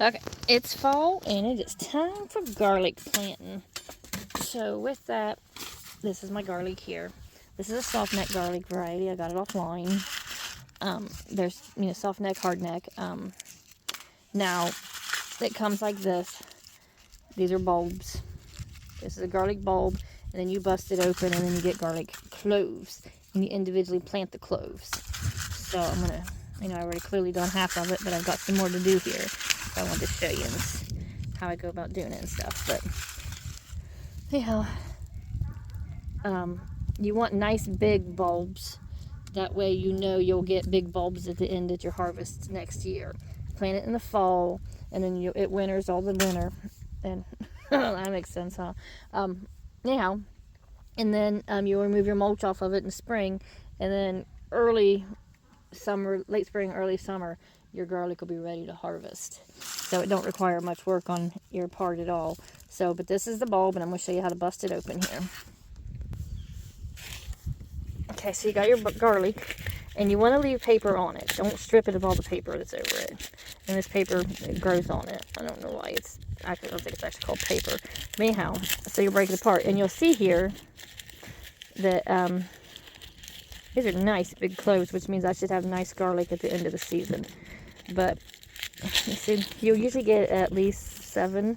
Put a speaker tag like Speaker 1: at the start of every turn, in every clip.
Speaker 1: Okay, it's fall and it is time for garlic planting. So with that, this is my garlic here. This is a soft neck garlic variety. I got it offline. There's soft neck, hard neck. Now it comes like this. These are bulbs. This is a garlic bulb, and then you bust it open, and then you get garlic cloves, and you individually plant the cloves. So I'm gonna, I already clearly done half of it, but I've got some more to do here. So I want to show you how I go about doing it and stuff. But yeah, you want nice big bulbs. That way you'll get big bulbs at the end of your harvest next year. Plant it in the fall, and then it winters all the winter. And that makes sense, huh? Anyhow, and then you'll remove your mulch off of it in spring, and then early summer, late spring, early summer, your garlic will be ready to harvest. So it don't require much work on your part at all. So, but this is the bulb, and I'm going to show you how to bust it open here. Okay, so you got your garlic, and you want to leave paper on it. Don't strip it of all the paper that's over it. And this paper, it grows on it. I don't know why I don't think it's actually called paper. But anyhow, so you break it apart, and you'll see here that these are nice big cloves, which means I should have nice garlic at the end of the season. But you see, you'll usually get at least 7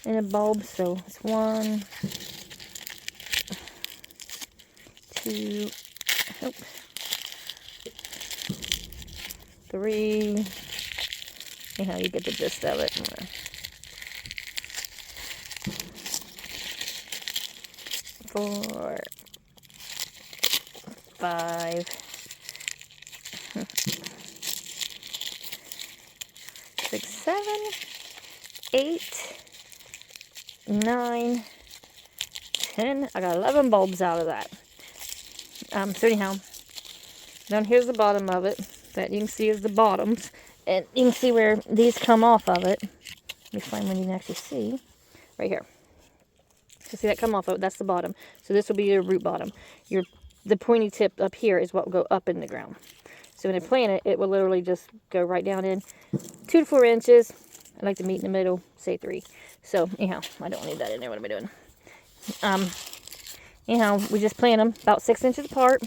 Speaker 1: in a bulb. So it's 1, 2, 3. Anyhow, you get the gist of it. 4, 5, 6, 7, 8, 9, 10. I got 11 bulbs out of that. So anyhow, down here's the bottom of it. That you can see is the bottoms. And you can see where these come off of it. Let me find one you can actually see. Right here. So see that come off of it? That's the bottom. So this will be your root bottom. The pointy tip up here is what will go up in the ground. So when I plant it, it will literally just go right down in 2 to 4 inches. I like to meet in the middle, say 3. So anyhow, I don't need that in there. What am I doing? Anyhow, we just plant them about 6 inches apart,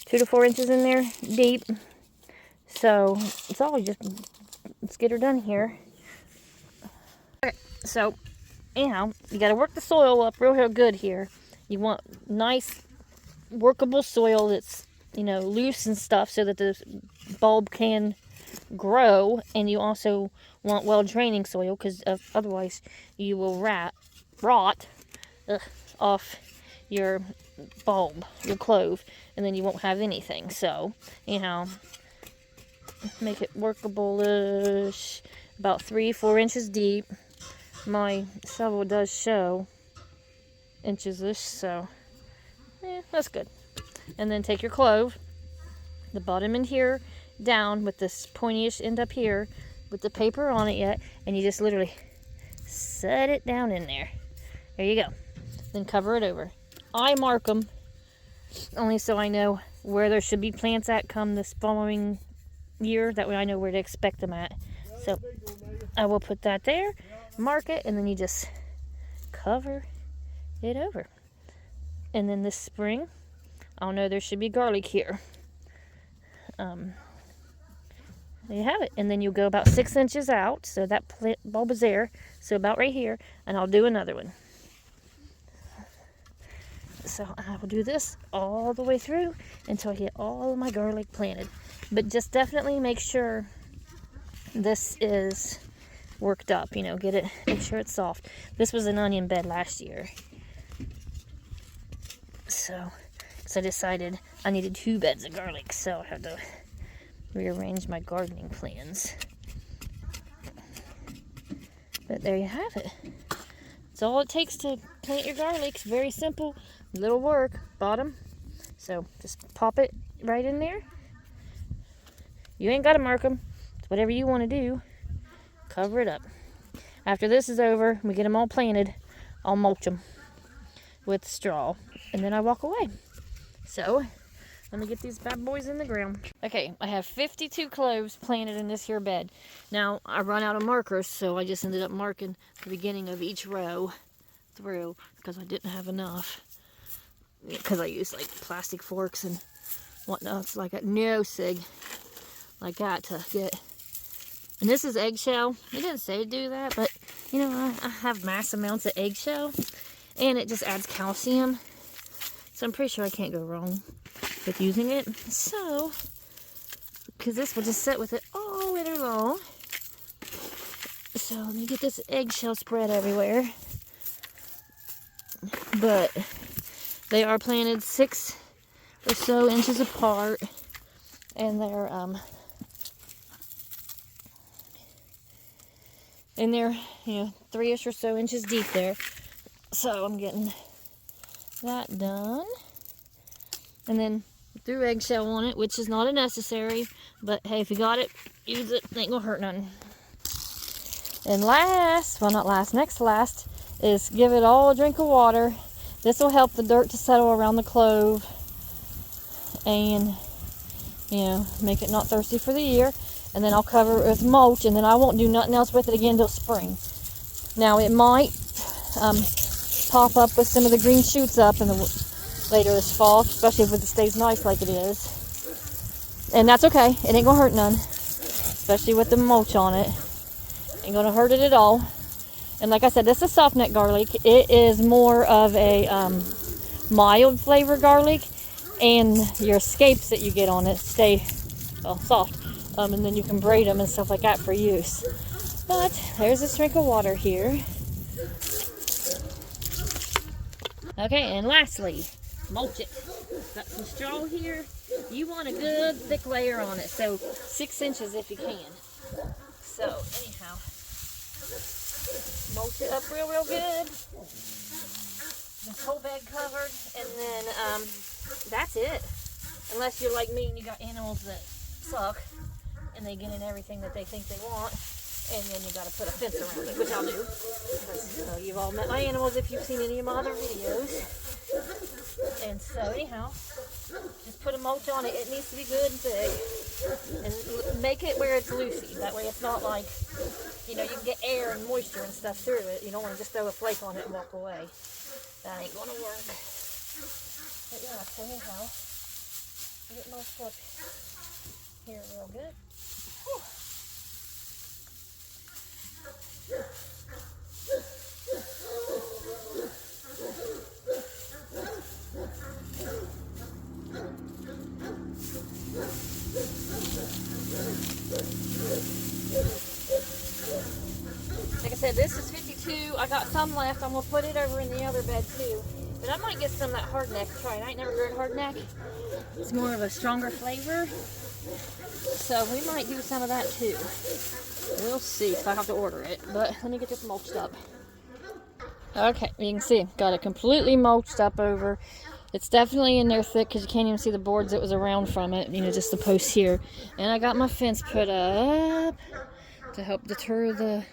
Speaker 1: 2 to 4 inches in there deep. So it's all let's get her done here. Okay, so anyhow, you got to work the soil up real good here. You want nice, workable soil that's loose and stuff, so that the bulb can grow. And you also want well draining soil, because otherwise you will rot off your bulb, your clove, and then you won't have anything. So anyhow, make it workable-ish, about 3-4 inches deep. My shovel does show inches-ish, so that's good. And then take your clove, the bottom end here, down with this pointy-ish end up here with the paper on it yet, and you just literally set it down in there. There you go. Then cover it over. I mark them only so I know where there should be plants at come this following year. That way I know where to expect them at. So I will put that there, mark it, and then you just cover it over. And then this spring, I'll know there should be garlic here. There you have it. And then you'll go about 6 inches out, so that bulb is there, so about right here, and I'll do another one. So I will do this all the way through until I get all of my garlic planted. But just definitely make sure this is worked up, make sure it's soft. This was an onion bed last year. So I decided I needed 2 beds of garlic, so I had to rearrange my gardening plans. But there you have it. That's all it takes to plant your garlic. It's very simple, little work. Bottom. So just pop it right in there. You ain't got to mark them. It's whatever you want to do. Cover it up. After this is over, we get them all planted, I'll mulch them with straw, and then I walk away. So Let me get these bad boys in the ground. Okay, I have 52 cloves planted in this here bed. Now, I run out of markers, so I just ended up marking the beginning of each row through because I didn't have enough. Because I used like plastic forks and whatnot, so like no sig like that to get. And this is eggshell. It didn't say to do that, but you know, I have mass amounts of eggshell, and it just adds calcium. So I'm pretty sure I can't go wrong with using it. So, because this will just sit with it all winter long. So let me get this eggshell spread everywhere. But they are planted 6 or so inches apart, and they're you know, 3-ish or so inches deep there. So I'm getting that done, and then threw eggshell on it, which is not a necessary, but hey, if you got it, use it. Ain't gonna hurt nothing. And last, well not last, next to last, is give it all a drink of water. This will help the dirt to settle around the clove and, you know, make it not thirsty for the year. And then I'll cover it with mulch, and then I won't do nothing else with it again until spring. Now it might pop up with some of the green shoots up in the later this fall, especially if it stays nice like it is. And that's okay. It ain't gonna hurt none, especially with the mulch on it. Ain't gonna hurt it at all. And like I said, this is soft neck garlic. It is more of a mild flavor garlic, and your escapes that you get on it stay soft. And then you can braid them and stuff like that for use. But there's a drink of water here. Okay, and lastly, mulch it. Got some straw here. You want a good thick layer on it, so 6 inches if you can. So anyhow, mulch it up real good. This whole bed covered, and then that's it. Unless you're like me and you got animals that suck and they get in everything that they think they want, and then you got to put a fence around it, which I'll do. Because you've all met my animals if you've seen any of my other videos. And so anyhow, just put a mulch on it. It needs to be good and thick, and make it where it's loosey. That way it's not like, you know, you can get air and moisture and stuff through it. You don't want to just throw a flake on it and walk away. That ain't gonna work. But yeah, so anyhow, get mulched up here real good. Whew. Like I said, this is 52. I got some left. I'm going to put it over in the other bed too. But I might get some of that hardneck to try. I ain't never grown hardneck. It's more of a stronger flavor. So we might do some of that too. We'll see if I have to order it. But let me get this mulched up. Okay, you can see, got it completely mulched up over. It's definitely in there thick because you can't even see the boards that was around from it. You know, just the posts here. And I got my fence put up to help deter the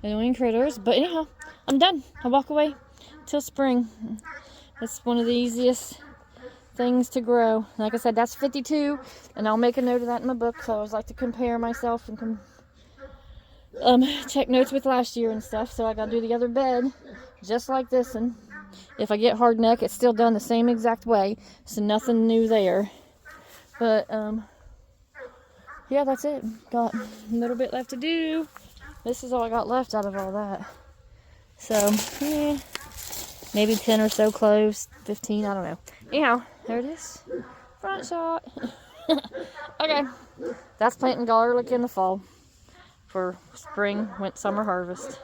Speaker 1: annoying critters. But anyhow, I'm done. I walk away till spring. It's one of the easiest things to grow. Like I said, that's 52, and I'll make a note of that in my book. So I always like to compare myself and check notes with last year and stuff. So I gotta do the other bed just like this, and if I get hard neck, it's still done the same exact way, so nothing new there. But yeah, that's it. Got a little bit left to do. This is all I got left out of all that. So yeah, maybe 10 or so cloves, 15, I don't know. Anyhow, there it is. Front shot. Okay, that's planting garlic in the fall for spring, summer harvest.